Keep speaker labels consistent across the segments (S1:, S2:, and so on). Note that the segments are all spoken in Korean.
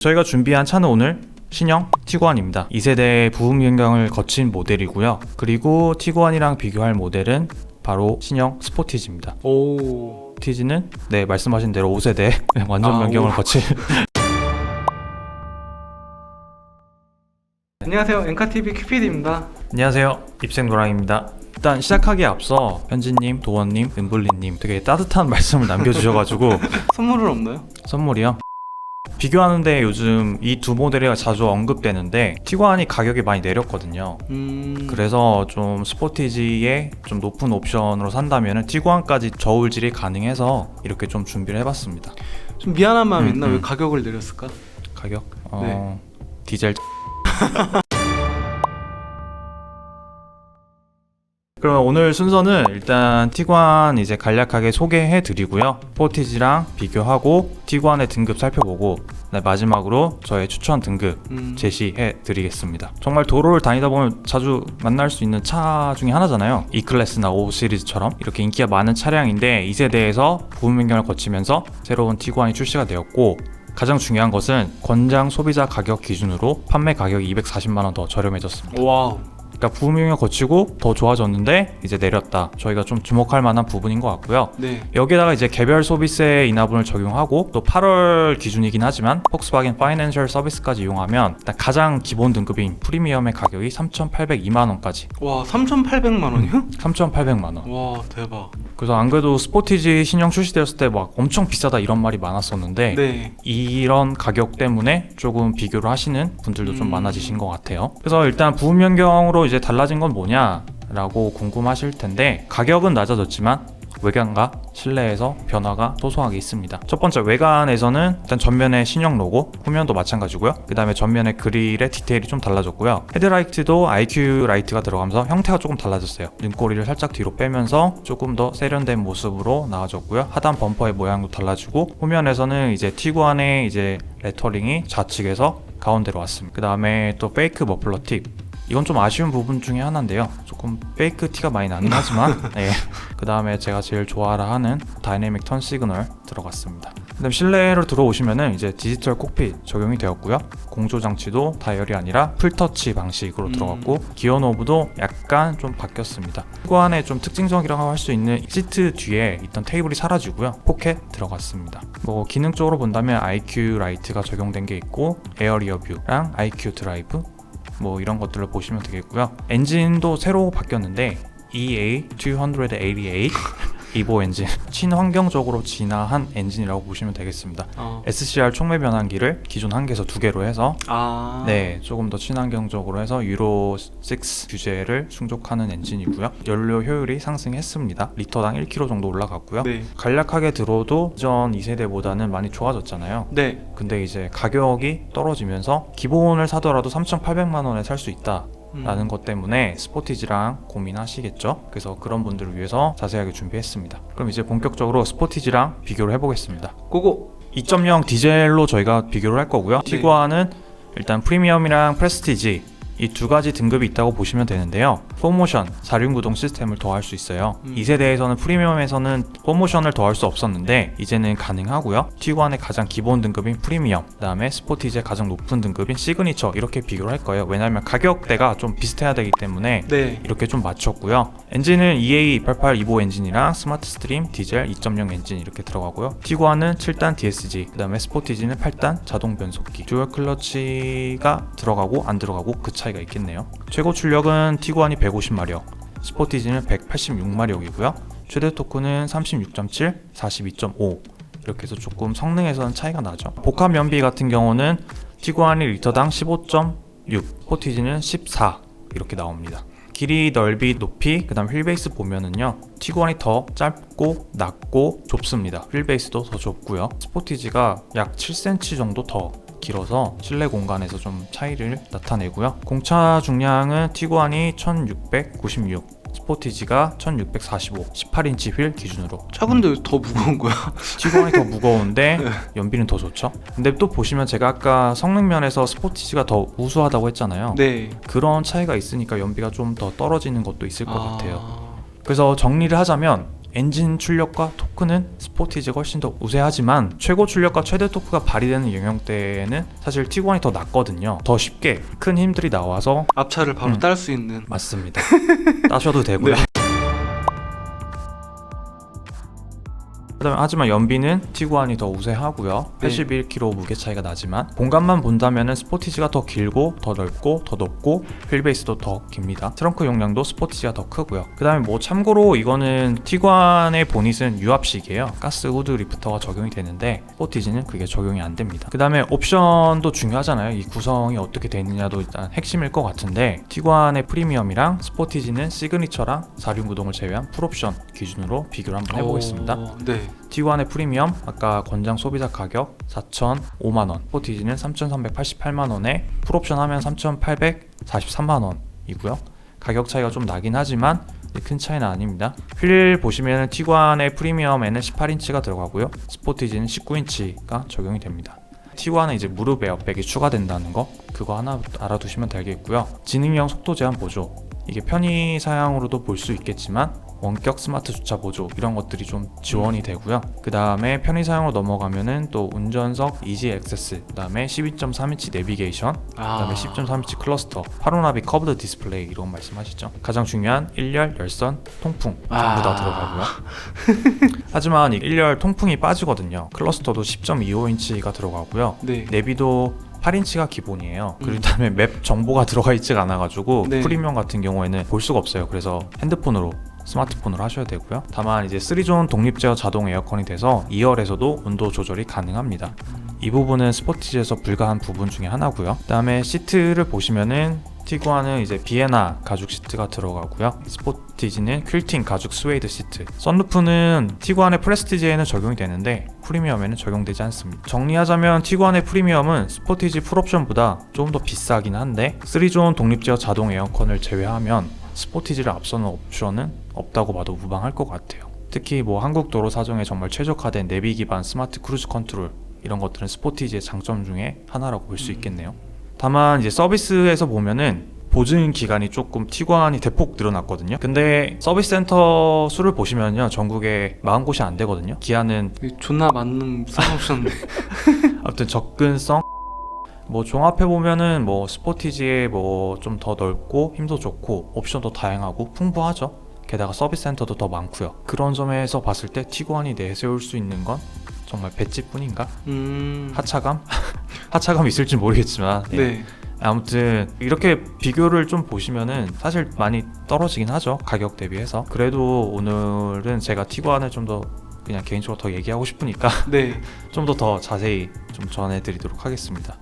S1: 저희가 준비한 차는 오늘 신형 티구안입니다. 2세대 부품 변경을 거친 모델이고요. 그리고 티구안이랑 비교할 모델은 바로 신형 스포티지입니다. 스포티지는 네, 말씀하신 대로 5세대 완전 변경을 거친
S2: 안녕하세요, 엔카TV 큐피드입니다.
S1: 안녕하세요, 입생노랑입니다. 일단 시작하기에 앞서 현진님, 도원님, 은블리님 되게 따뜻한 말씀을 남겨주셔가지고
S2: 선물은 없나요?
S1: 선물이요? 비교하는데 요즘 이 두 모델이 자주 언급되는데 티구안이 가격이 많이 내렸거든요. 그래서 좀 스포티지에 좀 높은 옵션으로 산다면 티구안까지 저울질이 가능해서 이렇게 좀 준비를 해봤습니다.
S2: 좀 미안한 마음이 있나? 왜 가격을 내렸을까?
S1: 가격?
S2: 네.
S1: 디젤 그럼 오늘 순서는 일단 티구안 이제 간략하게 소개해 드리고요. 스포티지랑 비교하고 티구안의 등급 살펴보고 마지막으로 저의 추천 등급 제시해 드리겠습니다. 정말 도로를 다니다 보면 자주 만날 수 있는 차 중에 하나잖아요. E클래스나 5 시리즈처럼 이렇게 인기가 많은 차량인데 2세대에서 부품 변경을 거치면서 새로운 티구안이 출시가 되었고, 가장 중요한 것은 권장 소비자 가격 기준으로 판매 가격이 240만원 더 저렴해졌습니다.
S2: 와우.
S1: 그러니까 부품 변경을 거치고 더 좋아졌는데 이제 내렸다. 저희가 좀 주목할 만한 부분인 것 같고요.
S2: 네.
S1: 여기에다가 이제 개별 소비세 인하분을 적용하고 또 8월 기준이긴 하지만 폭스바겐 파이낸셜 서비스까지 이용하면 일단 가장 기본 등급인 프리미엄의 가격이 3,802만원까지.
S2: 와, 3,800만원이요?
S1: 3,800만원.
S2: 와, 대박.
S1: 그래서 안 그래도 스포티지 신형 출시되었을 때 막 엄청 비싸다 이런 말이 많았었는데
S2: 네.
S1: 이런 가격 때문에 조금 비교를 하시는 분들도 좀 많아지신 것 같아요. 그래서 일단 부품 변경으로 이제 달라진 건 뭐냐라고 궁금하실 텐데, 가격은 낮아졌지만 외관과 실내에서 변화가 소소하게 있습니다. 첫 번째, 외관에서는 일단 전면에 신형 로고, 후면도 마찬가지고요. 그 다음에 전면의 그릴의 디테일이 좀 달라졌고요. 헤드라이트도 IQ 라이트가 들어가면서 형태가 조금 달라졌어요. 눈꼬리를 살짝 뒤로 빼면서 조금 더 세련된 모습으로 나와졌고요. 하단 범퍼의 모양도 달라지고, 후면에서는 이제 티구안의 이제 레터링이 좌측에서 가운데로 왔습니다. 그 다음에 또 페이크 머플러 팁, 이건 좀 아쉬운 부분 중에 하나인데요. 조금 페이크 티가 많이 나긴 하지만 네. 그 다음에 제가 제일 좋아라 하는 다이내믹 턴 시그널 들어갔습니다. 그다음 실내로 들어오시면은 이제 디지털 콕핏 적용이 되었고요. 공조 장치도 다이얼이 아니라 풀터치 방식으로 들어갔고, 기어 노브도 약간 좀 바뀌었습니다. 티구안의 좀 특징적이라고 할 수 있는 시트 뒤에 있던 테이블이 사라지고요. 포켓 들어갔습니다. 뭐 기능적으로 본다면 IQ 라이트가 적용된 게 있고, 에어 리어 뷰랑 IQ 드라이브 뭐 이런 것들을 보시면 되겠고요. 엔진도 새로 바뀌었는데 EA280A 이보 엔진, 친환경적으로 진화한 엔진이라고 보시면 되겠습니다. SCR 촉매 변환기를 기존 1개에서 2개로 해서 네, 조금 더 친환경적으로 해서 유로 6 규제를 충족하는 엔진이고요. 연료 효율이 상승했습니다. 리터당 1km 정도 올라갔고요.
S2: 네. 간략하게
S1: 들어도 전 2세대보다는 많이 좋아졌잖아요.
S2: 네.
S1: 근데 이제 가격이 떨어지면서 기본을 사더라도 3,800만원에 살 수 있다 라는 것 때문에 스포티지랑 고민하시겠죠. 그래서 그런 분들을 위해서 자세하게 준비했습니다. 그럼 이제 본격적으로 스포티지랑 비교를 해보겠습니다.
S2: 고고.
S1: 2.0 디젤로 저희가 비교를 할 거고요.
S2: 네.
S1: 티구안은 일단 프리미엄이랑 프레스티지 이 두 가지 등급이 있다고 보시면 되는데요. 4모션 4륜구동 시스템을 더할 수 있어요. 2세대에서는 프리미엄에서는 4모션을 더할 수 없었는데 이제는 가능하고요. 티구안의 가장 기본 등급인 프리미엄, 그 다음에 스포티지의 가장 높은 등급인 시그니처, 이렇게 비교를 할 거예요. 왜냐하면 가격대가 좀 비슷해야 되기 때문에
S2: 네.
S1: 이렇게 좀 맞췄고요. 엔진은 EA288 이보 엔진이랑 스마트 스트림 디젤 2.0 엔진 이렇게 들어가고요. 티구안은 7단 DSG, 그 다음에 스포티지는 8단 자동 변속기, 듀얼 클러치가 들어가고 안 들어가고 그 차이가 있겠네요. 최고 출력은 티구안이 150마력, 스포티지는 186마력이고요. 최대 토크는 36.7, 42.5 이렇게 해서 조금 성능에서는 차이가 나죠. 복합 연비 같은 경우는 티구안이 리터당 15.6, 스포티지는 14 이렇게 나옵니다. 길이, 넓이, 높이, 그 다음 휠베이스 보면은요, 티구안이 더 짧고 낮고 좁습니다. 휠베이스도 더 좁고요. 스포티지가 약 7cm 정도 더 길어서 실내 공간에서 좀 차이를 나타내고요. 공차 중량은 티구안이 1696, 스포티지가 1645, 18인치 휠 기준으로.
S2: 작은데 더 무거운 거야?
S1: 티구안이 더 무거운데 연비는 더 좋죠. 근데 또 보시면 제가 아까 성능 면에서 스포티지가 더 우수하다고 했잖아요.
S2: 네.
S1: 그런 차이가 있으니까 연비가 좀 더 떨어지는 것도 있을 것 같아요. 그래서 정리를 하자면 엔진 출력과 토크는 스포티지가 훨씬 더 우세하지만 최고 출력과 최대 토크가 발휘되는 연령대에는 사실 Tiguan이 더 낫거든요. 더 쉽게 큰 힘들이 나와서
S2: 앞차를 바로 딸 수 있는.
S1: 맞습니다. 따셔도 되고요.
S2: 네.
S1: 그다음에 하지만 연비는 티구안이 더 우세하고요.
S2: 네.
S1: 81kg 무게 차이가 나지만 공간만 본다면은 스포티지가 더 길고 더 넓고 더 높고 휠베이스도 더 깁니다. 트렁크 용량도 스포티지가 더 크고요. 그다음에 뭐 참고로 이거는 티구안의 보닛은 유압식이에요. 가스 후드 리프터가 적용이 되는데 스포티지는 그게 적용이 안 됩니다. 그다음에 옵션도 중요하잖아요. 이 구성이 어떻게 되느냐도 일단 핵심일 것 같은데 티구안의 프리미엄이랑 스포티지는 시그니처랑 4륜구동을 제외한 풀옵션 기준으로 비교를 한번 해보겠습니다.
S2: 네.
S1: Tiguan의 프리미엄 아까 권장 소비자 가격 4,005만원, 스포티지는 3,388만원에 풀옵션 하면 3,843만원이고요. 가격 차이가 좀 나긴 하지만 큰 차이는 아닙니다. 휠 보시면 Tiguan의 프리미엄에는 18인치가 들어가고요. 스포티지는 19인치가 적용이 됩니다. Tiguan은 이제 무릎 에어백이 추가된다는 거 그거 하나 알아두시면 되겠고요. 지능형 속도 제한 보조, 이게 편의 사양으로도 볼 수 있겠지만 원격 스마트 주차 보조 이런 것들이 좀 지원이 되고요. 그 다음에 편의 사양으로 넘어가면은 또 운전석 이지 액세스, 그 다음에 12.3인치 내비게이션, 그 다음에 10.3인치 클러스터, 파노라믹 커브드 디스플레이 이런 말씀하시죠. 가장 중요한 1열, 열선, 통풍 전부 다 들어가고요. 하지만 이 1열 통풍이 빠지거든요. 클러스터도 10.25인치가 들어가고요.
S2: 네.
S1: 내비도 8인치가 기본이에요. 그리고 다음에 맵 정보가 들어가 있지가 않아가지고
S2: 네.
S1: 프리미엄 같은 경우에는 볼 수가 없어요. 그래서 핸드폰으로 스마트폰으로 하셔야 되고요. 다만 이제 3존 독립 제어 자동 에어컨이 돼서 2열에서도 온도 조절이 가능합니다. 이 부분은 스포티지에서 불가한 부분 중에 하나고요. 그다음에 시트를 보시면은 티구안은 이제 비에나 가죽 시트가 들어가고요. 스포티지는 퀼팅 가죽 스웨이드 시트. 썬루프는 티구안의 프레스티지에는 적용이 되는데 프리미엄에는 적용되지 않습니다. 정리하자면 티구안의 프리미엄은 스포티지 풀옵션보다 조금 더 비싸긴 한데 3존 독립 제어 자동 에어컨을 제외하면 스포티지를 앞서는 옵션은 없다고 봐도 무방할 것 같아요. 특히 뭐 한국 도로 사정에 정말 최적화된 내비 기반 스마트 크루즈 컨트롤 이런 것들은 스포티지의 장점 중에 하나라고 볼 수 있겠네요. 다만 이제 서비스에서 보면은 보증 기간이 조금 티구안이 대폭 늘어났거든요. 근데 서비스 센터 수를 보시면요, 전국에 40곳이 안 되거든요. 기아는
S2: 존나 맞는 써놓으셨네.
S1: 아무튼 접근성 뭐 종합해 보면은 뭐 스포티지에 뭐 좀 더 넓고 힘도 좋고 옵션도 다양하고 풍부하죠. 게다가 서비스 센터도 더 많고요. 그런 점에서 봤을 때 티구안이 내세울 수 있는 건 정말 배지뿐인가? 하차감? 하차감 있을지 모르겠지만
S2: 네.
S1: 아무튼 이렇게 비교를 좀 보시면은 사실 많이 떨어지긴 하죠, 가격 대비해서. 그래도 오늘은 제가 티구안을 좀 더 그냥 개인적으로 더 얘기하고 싶으니까
S2: 네.
S1: 좀 더 자세히 좀 전해드리도록 하겠습니다.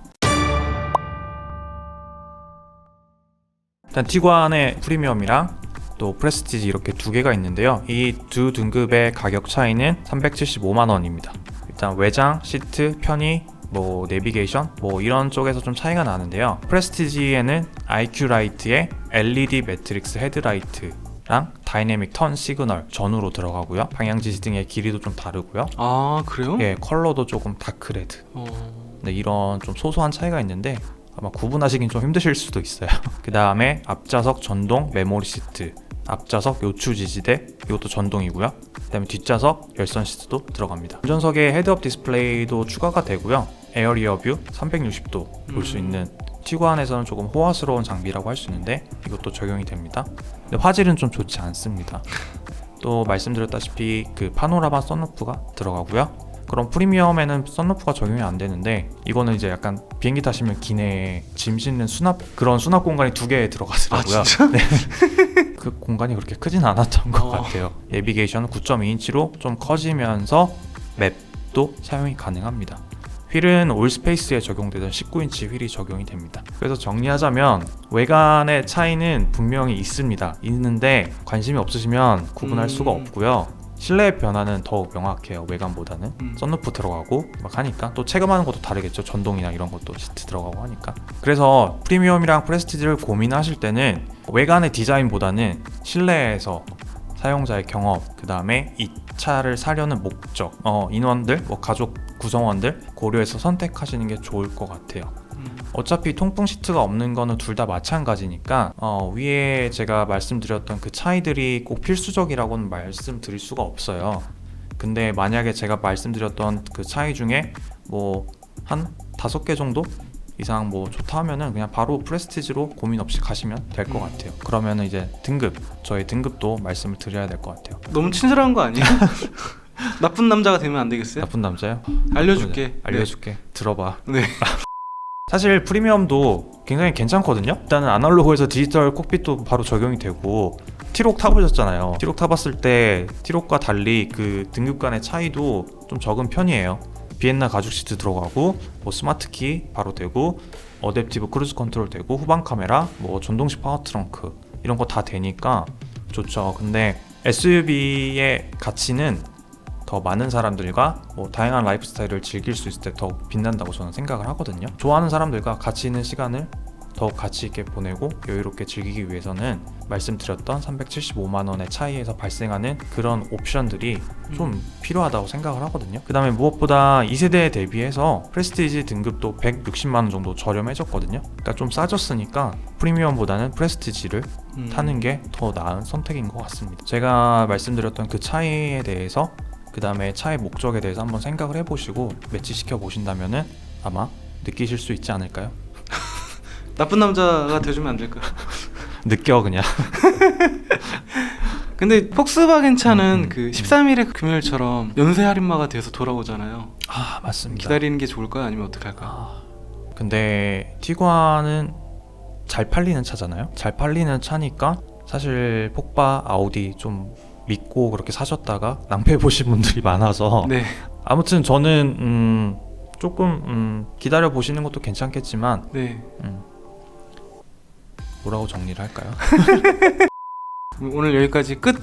S1: 일단 티구안의 프리미엄이랑 또 프레스티지 이렇게 두 개가 있는데요. 이 두 등급의 가격 차이는 375만원입니다. 일단 외장, 시트, 편의, 뭐 내비게이션 뭐 이런 쪽에서 좀 차이가 나는데요. 프레스티지에는 IQ 라이트의 LED 매트릭스 헤드라이트랑 다이내믹 턴 시그널 전후로 들어가고요. 방향 지시 등의 길이도 좀 다르고요.
S2: 아, 그래요?
S1: 예, 컬러도 조금 다크 레드. 네, 이런 좀 소소한 차이가 있는데 아마 구분하시긴 좀 힘드실 수도 있어요. 그 다음에 앞좌석 전동 메모리 시트, 앞좌석 요추 지지대 이것도 전동이고요. 그 다음에 뒷좌석 열선 시트도 들어갑니다. 운전석에 헤드업 디스플레이도 추가가 되고요. 에어리어 뷰 360도 볼 수 있는 티구안에서는 조금 호화스러운 장비라고 할 수 있는데 이것도 적용이 됩니다. 근데 화질은 좀 좋지 않습니다. 또 말씀드렸다시피 그 파노라마 썬루프가 들어가고요. 그럼 프리미엄에는 썬루프가 적용이 안 되는데 이거는 이제 약간 비행기 타시면 기내에 짐 싣는 그런 수납 공간이 두 개 들어가더라고요.
S2: 아, 진짜?
S1: 네. 그 공간이 그렇게 크진 않았던 것 같아요. 내비게이션은 9.2인치로 좀 커지면서 맵도 사용이 가능합니다. 휠은 올스페이스에 적용되던 19인치 휠이 적용이 됩니다. 그래서 정리하자면 외관의 차이는 분명히 있는데 관심이 없으시면 구분할 수가 없고요. 실내의 변화는 더욱 명확해요, 외관보다는. 썬루프 들어가고 막 하니까 또 체감하는 것도 다르겠죠. 전동이나 이런 것도 시트 들어가고 하니까. 그래서 프리미엄이랑 프레스티지를 고민하실 때는 외관의 디자인보다는 실내에서 사용자의 경험, 그 다음에 이 차를 사려는 목적, 인원들, 뭐 가족 구성원들 고려해서 선택하시는 게 좋을 것 같아요. 어차피 통풍 시트가 없는 거는 둘 다 마찬가지니까 위에 제가 말씀드렸던 그 차이들이 꼭 필수적이라고는 말씀드릴 수가 없어요. 근데 만약에 제가 말씀드렸던 그 차이 중에 뭐 한 5개 정도 이상 뭐 좋다 하면은 그냥 바로 프레스티지로 고민 없이 가시면 될 것 같아요. 그러면은 이제 저의 등급도 말씀을 드려야 될 것 같아요.
S2: 너무 친절한 거 아니에요? 나쁜 남자가 되면 안 되겠어요?
S1: 나쁜 남자요?
S2: 알려줄게.
S1: 알려줄게. 들어봐.
S2: 네.
S1: 사실 프리미엄도 굉장히 괜찮거든요. 일단은 아날로그에서 디지털 콕핏도 바로 적용이 되고 T-Roc 타보셨잖아요. T-Roc 타봤을 때 T-Roc과 달리 그 등급 간의 차이도 좀 적은 편이에요. 비엔나 가죽 시트 들어가고 뭐 스마트 키 바로 되고 어댑티브 크루즈 컨트롤 되고 후방 카메라 뭐 전동식 파워 트렁크 이런 거 다 되니까 좋죠. 근데 SUV의 가치는 더 많은 사람들과 뭐 다양한 라이프 스타일을 즐길 수 있을 때 더 빛난다고 저는 생각을 하거든요. 좋아하는 사람들과 가치 있는 시간을 더욱 가치 있게 보내고 여유롭게 즐기기 위해서는 말씀드렸던 375만 원의 차이에서 발생하는 그런 옵션들이 좀 필요하다고 생각을 하거든요. 그 다음에 무엇보다 2세대에 대비해서 프레스티지 등급도 160만 원 정도 저렴해졌거든요. 그러니까 좀 싸졌으니까 프리미엄보다는 프레스티지를 타는 게 더 나은 선택인 것 같습니다. 제가 말씀드렸던 그 차이에 대해서 그 다음에 차의 목적에 대해서 한번 생각을 해보시고 매치시켜 보신다면은 아마 느끼실 수 있지 않을까요?
S2: 나쁜 남자가 돼주면 안 될까?
S1: 느껴 그냥.
S2: 근데 폭스바겐 차는 그 13일의 금요일처럼 연쇄 할인마가 돼서 돌아오잖아요.
S1: 아 맞습니다.
S2: 기다리는 게 좋을까요? 아니면 어떻게 할까요?
S1: 근데 티구안은 잘 팔리는 차잖아요. 잘 팔리는 차니까 사실 폭바 아우디 좀 믿고 그렇게 사셨다가 낭패 보신 분들이 많아서
S2: 네.
S1: 아무튼 저는 조금 기다려 보시는 것도 괜찮겠지만
S2: 네.
S1: 뭐라고 정리를 할까요?
S2: 오늘 여기까지 끝.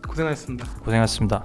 S2: 고생하셨습니다.
S1: 고생하셨습니다.